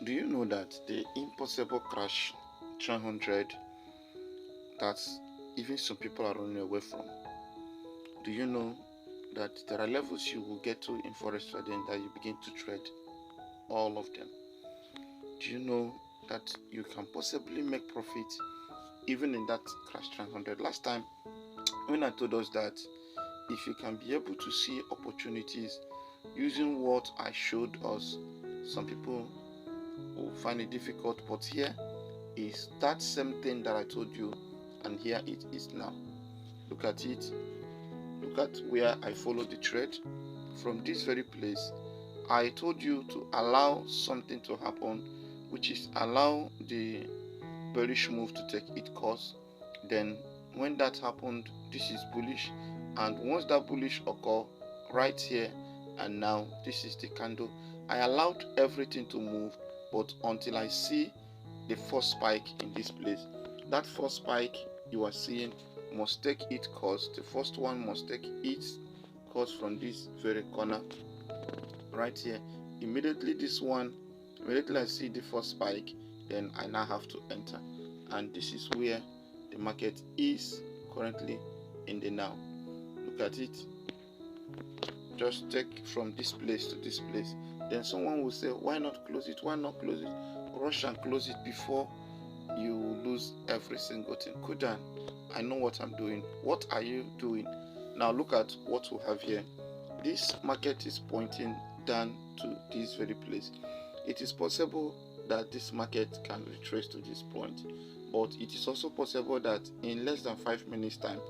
Do you know that the impossible crash 300 that even some people are running away from? Do you know that there are levels you will get to in forex trading that you begin to trade all of them? Do you know that you can possibly make profit even in that crash 300? Last time when I told us that if you can be able to see opportunities using what I showed us, some people will find it difficult, but here is that same thing that I told you, and here it is now. Look at it. Look at where I followed the trade. From this very place, I told you to allow something to happen, which is allow the bearish move to take its course. Then when that happened, this is bullish, and once that bullish occur right here and now, this is the candle. I allowed everything to move, but until I see the first spike in this place. That first spike you are seeing must take its course. The first one must take its course from this very corner right here. Immediately I see the first spike, then I now have to enter, and this is where the market is currently in the now. Look at it. Just take from this place to this place. Then someone will say, why not close it? Why not close it? Rush and close it before you lose every single thing. Kudan, I know what I'm doing. What are you doing? Now look at what we have here. This market is pointing down to this very place. It is possible that this market can retrace to this point, but it is also possible that in less than 5 minutes time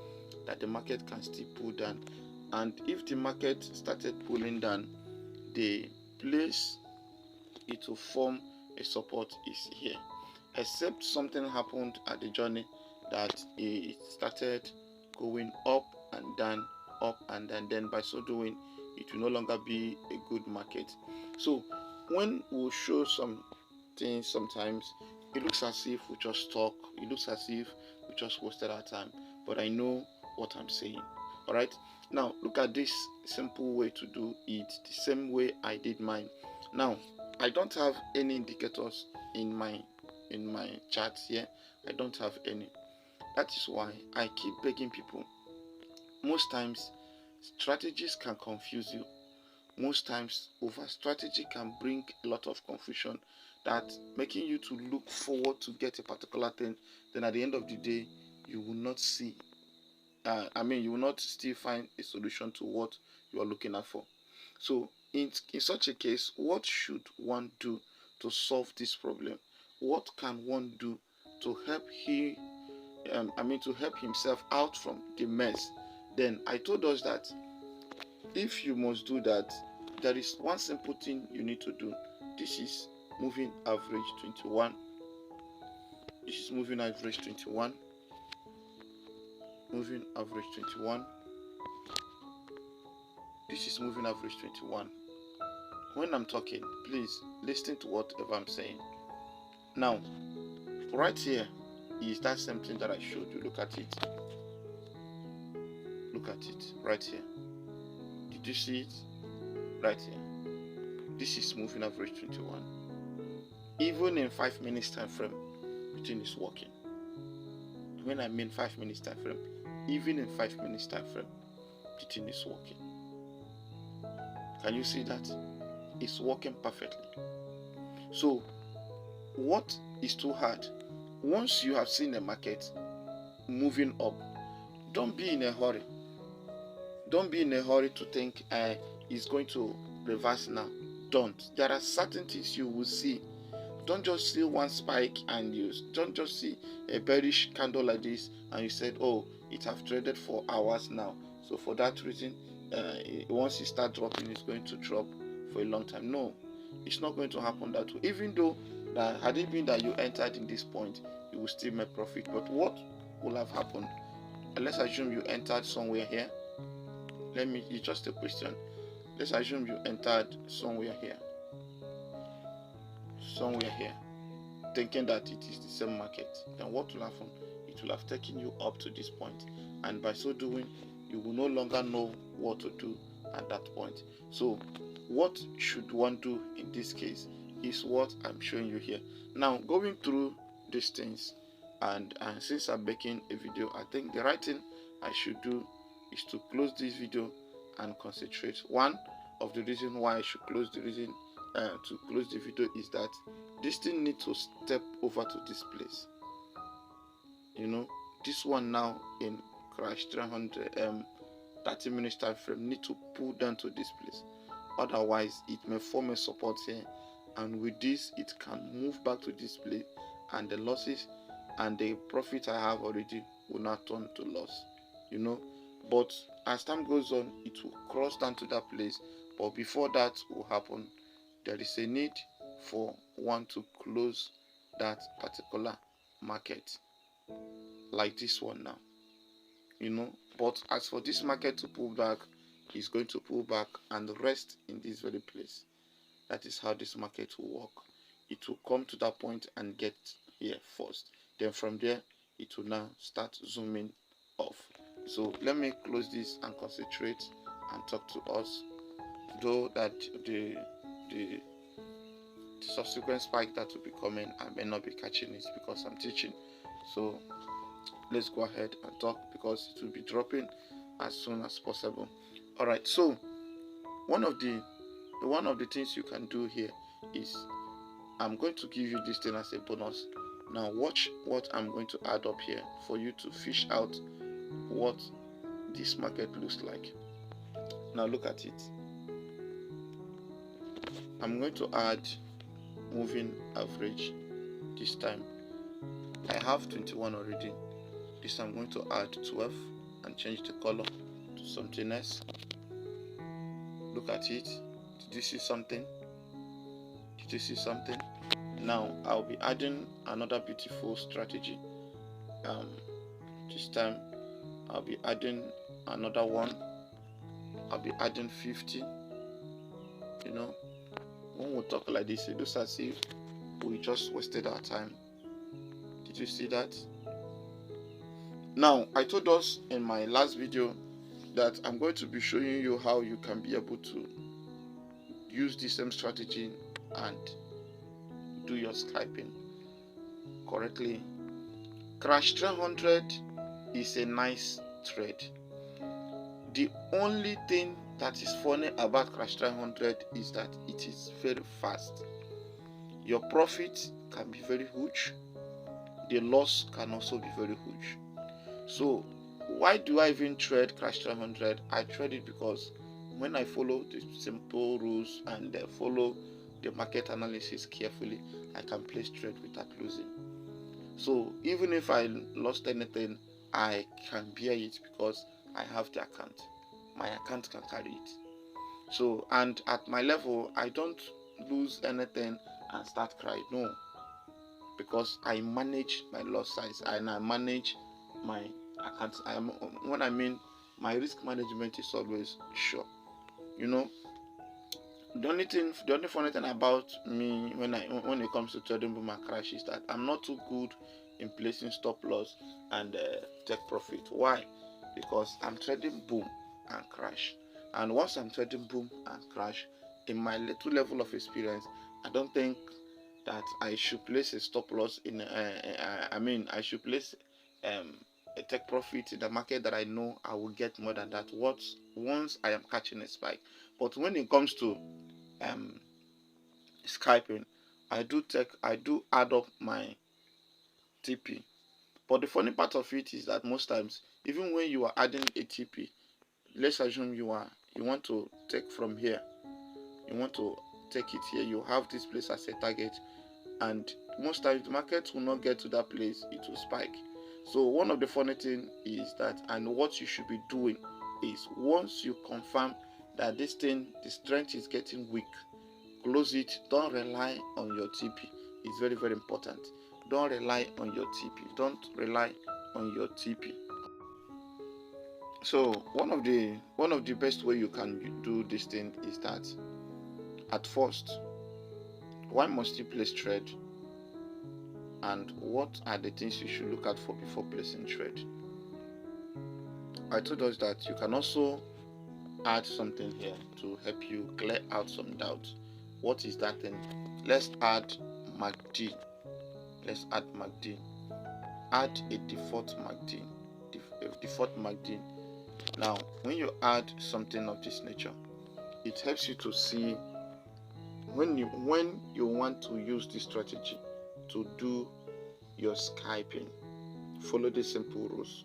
that the market can still pull down. And if the market started pulling down, the place it will form a support is here, except something happened at the journey that it started going up and down, then by so doing it will no longer be a good market. So when we show some things, sometimes it looks as if we just talk, it looks as if we just wasted our time, but I know what I'm saying. All right, now look at this simple way to do it, the same way I did mine. Now I don't have any indicators in my charts here. I don't have any. That is why I keep begging people. Most times strategies can confuse you. Most times over strategy can bring a lot of confusion, that making you to look forward to get a particular thing, then at the end of the day you will not see you will not still find a solution to what you are looking at for. So in such a case, what should one do to solve this problem? What can one do to help to help himself out from the mess? Then I told us that if you must do that, there is one simple thing you need to do. This is moving average 21. This is moving average 21. Moving average 21. This is moving average 21. When I'm talking, please listen to whatever I'm saying. Now, right here is that same thing that I showed you. Look at it. Look at it right here. Did you see it? Right here. This is moving average 21. Even in 5 minutes time frame, the thing is working. When I mean 5 minutes time frame, even in 5 minutes time frame, the thing is working. Can you see that? It's working perfectly. So what is too hard? Once you have seen the market moving up, don't be in a hurry. Don't be in a hurry to think it's going to reverse now. Don't. There are certain things you will see. Don't just see one spike and you don't just see a bearish candle like this and you said, oh, it have traded for hours now, so for that reason once it start dropping, it's going to drop for a long time. No, it's not going to happen that way. Even though that had it been that you entered in this point, you will still make profit. But what will have happened? Let's assume you entered somewhere here. It's just a question. Let's assume you entered somewhere here, thinking that it is the same market. Then what will happen? It will have taken you up to this point, and by so doing you will no longer know what to do at that point. So what should one do in this case? is what I'm showing you here. Now, going through these things, and since I'm making a video, I think the right thing I should do is to close this video and concentrate. One of the reasons why I should close the video is that this thing needs to step over to this place. You know, this one now in crash 300 30 minutes time frame need to pull down to this place, otherwise it may form a support here, and with this it can move back to this place, and the losses and the profit I have already will not turn to loss, you know. But as time goes on, it will cross down to that place, but before that will happen, there is a need for one to close that particular market, like this one now, you know. But as for this market to pull back, it's going to pull back and rest in this very place. That is how this market will work. It will come to that point and get here first, then from there it will now start zooming off. So let me close this and concentrate and talk to us, though that the subsequent spike that will be coming, I may not be catching it because I'm teaching. So let's go ahead and talk, because it will be dropping as soon as possible. All right, so one of the things you can do here is, I'm going to give you this thing as a bonus. Now watch what I'm going to add up here for you to fish out what this market looks like. Now look at it. I'm going to add moving average this time. I have 21 already. This I'm going to add 12 and change the color to something else. Look at it. Did you see something? Did you see something? Now I'll be adding another beautiful strategy. This time I'll be adding another one. I'll be adding 50. You know, when we talk like this, it looks as if we just wasted our time. Did you see that? Now, I told us in my last video that I'm going to be showing you how you can be able to use the same strategy and do your scalping correctly. Crash 300 is a nice trade. The only thing that is funny about Crash 300 is that it is very fast. Your profit can be very huge. The loss can also be very huge. So why do I even trade Crash 300? I trade it because when I follow the simple rules and follow the market analysis carefully, I can place trade without losing. So even if I lost anything, I can bear it because I have the account. My account can carry it. So, and at my level, I don't lose anything and start crying. No, because I manage my loss size and I manage my account. When I mean my risk management is always sure. You know, the only funny thing about me when it comes to trading boom and crash is that I'm not too good in placing stop loss and take profit. Why? Because I'm trading boom and crash, and once I'm trading boom and crash, in my little level of experience, I don't think that I should place a stop loss in. I should place a take profit in the market that I know I will get more than that. Once I am catching a spike. But when it comes to scalping, I do add up my TP. But the funny part of it is that most times, even when you are adding a TP, let's assume you want to take from here, you want to take it here, you have this place as a target, and most times the market will not get to that place, it will spike. So one of the funny thing is that, and what you should be doing is, once you confirm that this thing, the strength is getting weak, close it. Don't rely on your TP. It's very, very important. Don't rely on your TP. Don't rely on your TP. So one of the best way you can do this thing is that, at first, why must you place trade, and what are the things you should look at for before placing trade? I told us that you can also add something here to help you clear out some doubt. What is that thing? let's add MACD. Let's add MACD. Add a default MACD. Default MACD. Now, when you add something of this nature, it helps you to see when you want to use this strategy to do your scalping. Follow the simple rules.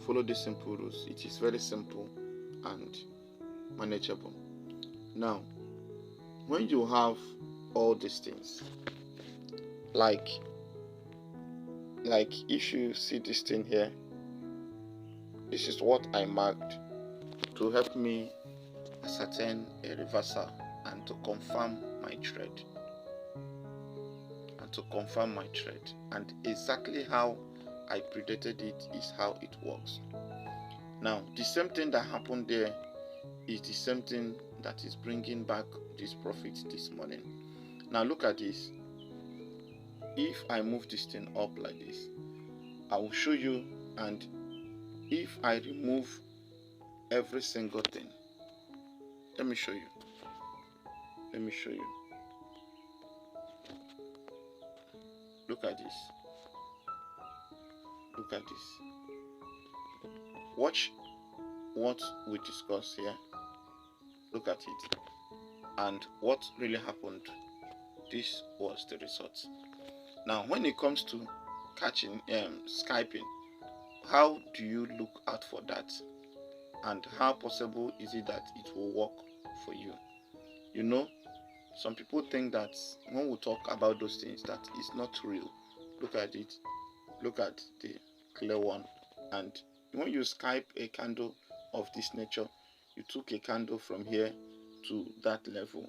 Follow the simple rules. It is very simple and manageable. Now, when you have all these things, like if you see this thing here, this is what I marked to help me ascertain a reversal and to confirm my trade. And exactly how I predicted it is how it works. Now, the same thing that happened there is the same thing that is bringing back this profit this morning. Now look at this. If I move this thing up like this, I will show you, and if I remove every single thing, let me show you. Look at this. Watch what we discussed here. Look at it. And what really happened. This was the result. Now, when it comes to catching, scalping, how do you look out for that? And how possible is it that it will work for you? You know, some people think that when we talk about those things, that it's not real. Look at it. Look at the clear one. And when you scalp a candle of this nature, you took a candle from here to that level,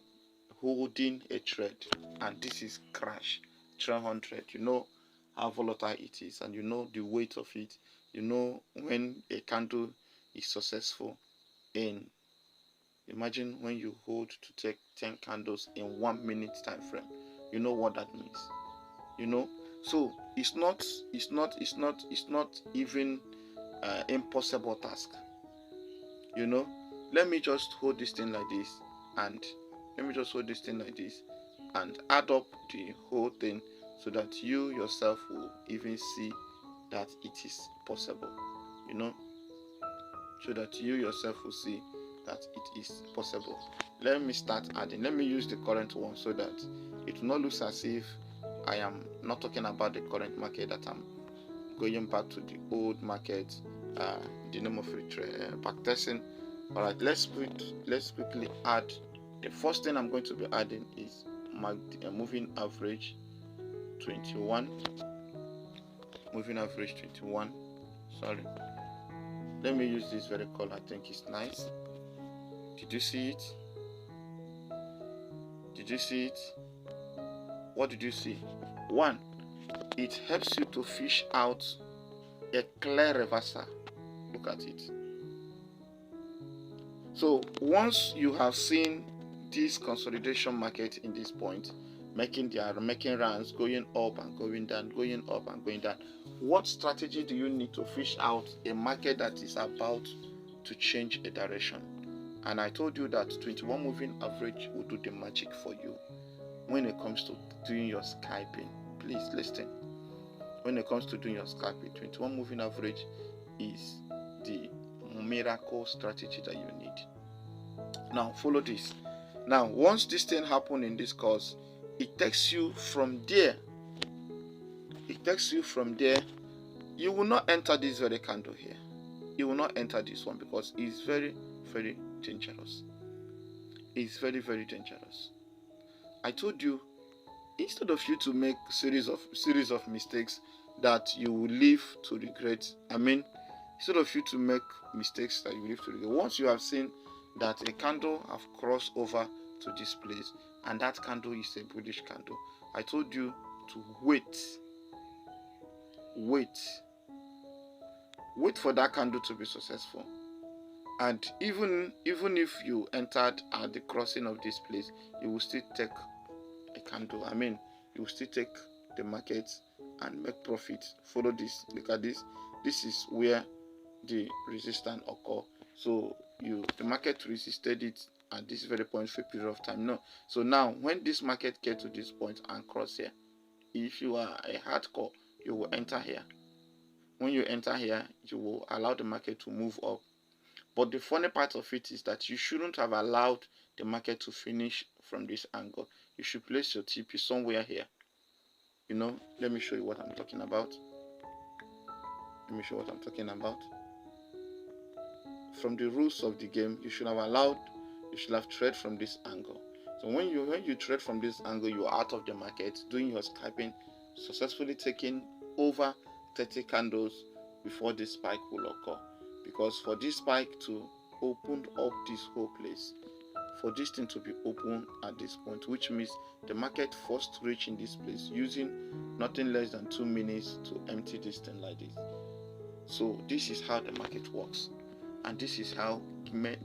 holding a trade, and this is crash 300. You know how volatile it is, and you know the weight of it. You know when a candle is successful in, imagine when you hold to take 10 candles in 1 minute time frame. You know what that means. You know, so it's not even impossible task. You know, let me just hold this thing like this, and add up the whole thing so that you yourself will even see that it is possible. You know, so that you yourself will see that it is possible. Let me start adding. Let me use the current one so that it will not look as if I am not talking about the current market, that I'm going back to the old market, the name of it, backtesting. All right, let's quickly add. The first thing I'm going to be adding is moving average 21. Moving average 21. Sorry. Let me use this very color. I think it's nice. Did you see it? What did you see? One, it helps you to fish out a clear reversal. Look at it. So once you have seen this consolidation market in this point, making rounds, going up and going down, what strategy do you need to fish out a market that is about to change a direction? And I told you that 21 moving average will do the magic for you when it comes to doing your scalping. Please listen. When it comes to doing your scalping, 21 moving average is the miracle strategy that you need. Now follow this. Now once this thing happen in this course, it takes you from there. You will not enter this very candle here. You will not enter this one because it's very, very dangerous. It's very, very dangerous. I told you, instead of you to make series of mistakes that you will live to regret. Instead of you to make mistakes that you will live to regret. Once you have seen that a candle have crossed over to this place, and that candle is a bullish candle, I told you to wait for that candle to be successful. And even if you entered at the crossing of this place, you will still take a candle. You will still take the market and make profit. Follow this. Look at this. This is where the resistance occur. So the market resisted it at this very point for a period of time. No. So now when this market get to this point and cross here, if you are a hardcore, you will enter here. When you enter here, you will allow the market to move up. But the funny part of it is that you shouldn't have allowed the market to finish from this angle. You should place your TP somewhere here. You know, let me show you what I'm talking about. Let me show what I'm talking about. From the rules of the game, you should have trade from this angle. So when you trade from this angle, you're out of the market, doing your scalping, successfully taking over 30 candles before this spike will occur. Because for this spike to open up this whole place, for this thing to be open at this point, which means the market first reach in this place using nothing less than 2 minutes to empty this thing like this. So this is how the market works, and this is how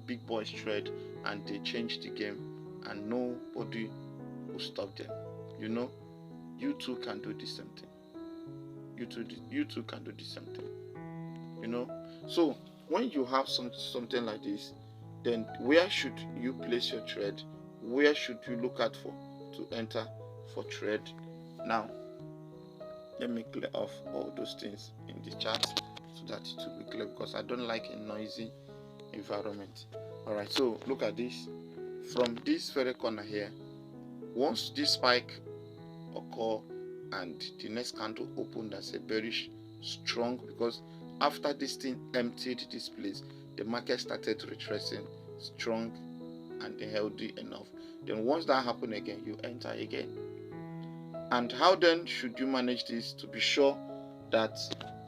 big boys trade, and they change the game, and nobody will stop them. You know, you too can do the same thing. You too can do the same thing. You know, so when you have something like this, then where should you place your trade? Where should you look out for to enter for trade? Now let me clear off all those things in the chart so that it will be clear, because I don't like a noisy environment. Alright, so look at this. From this very corner here, once this spike occur and the next candle opened as a bearish strong, because after this thing emptied this place, the market started retracing strong and healthy enough. Then once that happened again, you enter again. And how then should you manage this to be sure that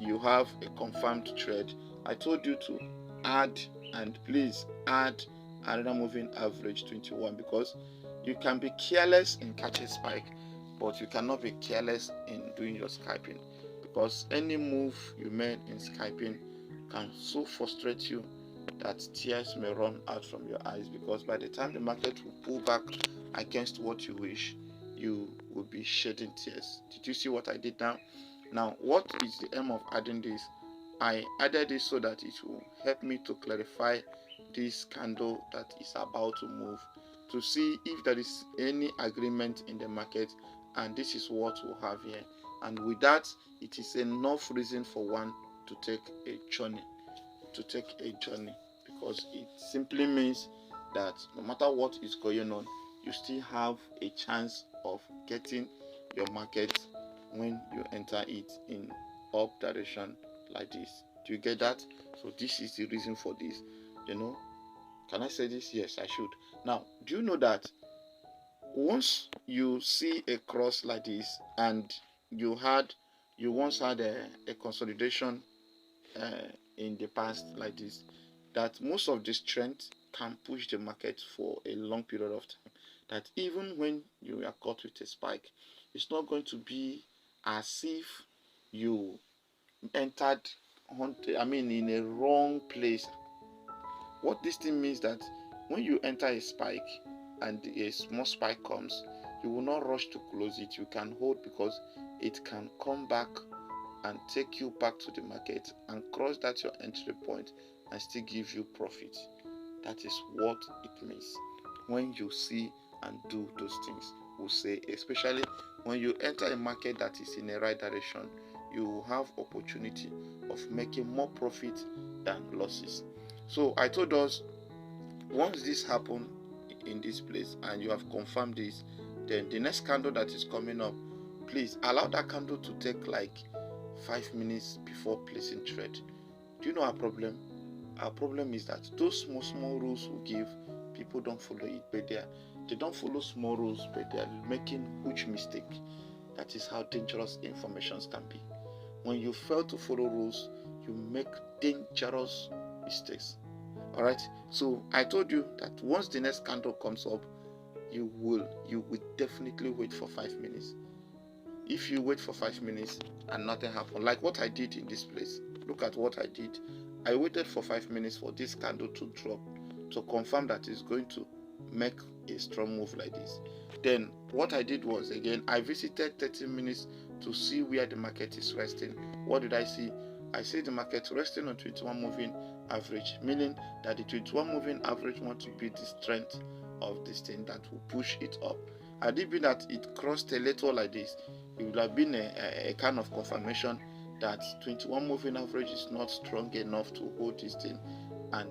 you have a confirmed trade? I told you to add, and please add another moving average 21, because you can be careless in catching spike, but you cannot be careless in doing your scalping, because any move you made in scalping can so frustrate you that tears may run out from your eyes, because by the time the market will pull back against what you wish, you will be shedding tears. Did you see what I did now? Now, what is the aim of adding this? I added this so that it will help me to clarify this candle that is about to move, to see if there is any agreement in the market, and this is what we'll have here. And with that, it is enough reason for one to take a journey, because it simply means that no matter what is going on, you still have a chance of getting your market when you enter it in up direction like this. Do you get that? So this is the reason for this. You know, can I say this? Yes, I should. Now, do you know that once you see a cross like this, and you once had a consolidation in the past like this, that most of this strength can push the market for a long period of time, that even when you are caught with a spike, it's not going to be as if you entered in a wrong place. What this thing means, that when you enter a spike and a small spike comes, you will not rush to close it. You can hold, because it can come back and take you back to the market and cross that your entry point and still give you profit. That is what it means when you see and do those things. We'll say, especially when you enter a market that is in the right direction, you will have opportunity of making more profit than losses. So I told us, once this happens in this place and you have confirmed this, then the next candle that is coming up, please allow that candle to take like 5 minutes before placing trade. Do you know our problem? Our problem is that those small rules we give, people don't follow it, but they don't follow small rules, but they are making huge mistake. That is how dangerous informations can be. When you fail to follow rules, you make dangerous mistakes. Alright, so I told you that once the next candle comes up, you will definitely wait for 5 minutes. If you wait for 5 minutes and nothing happened, like what I did in this place, look at what I did. I waited for 5 minutes for this candle to drop, to confirm that it's going to make a strong move like this. Then what I did was, again, I visited 30 minutes to see where the market is resting. What did I see? I see the market resting on 21 moving average, meaning that the 21 moving average want to be the strength of this thing that will push it up. Had it been that it crossed a little like this, it would have been a kind of confirmation that 21 moving average is not strong enough to hold this thing, and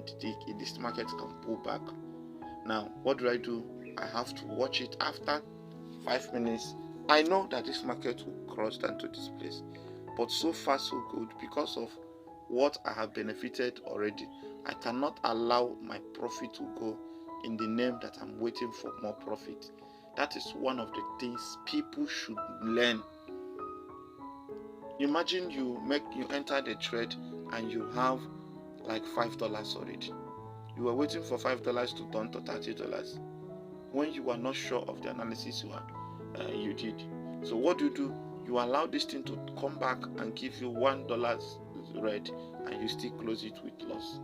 this market can pull back. Now, what do? I have to watch it after 5 minutes. I know that this market will cross down to this place, but so far so good because of what I have benefited already. I cannot allow my profit to go in the name that I'm waiting for more profit. That is one of the things people should learn. Imagine you enter the trade and you have like $5 already. You are waiting for $5 to turn to $30 when you are not sure of the analysis you did. So what do? You allow this thing to come back and give you $1 red, and you still close it with loss.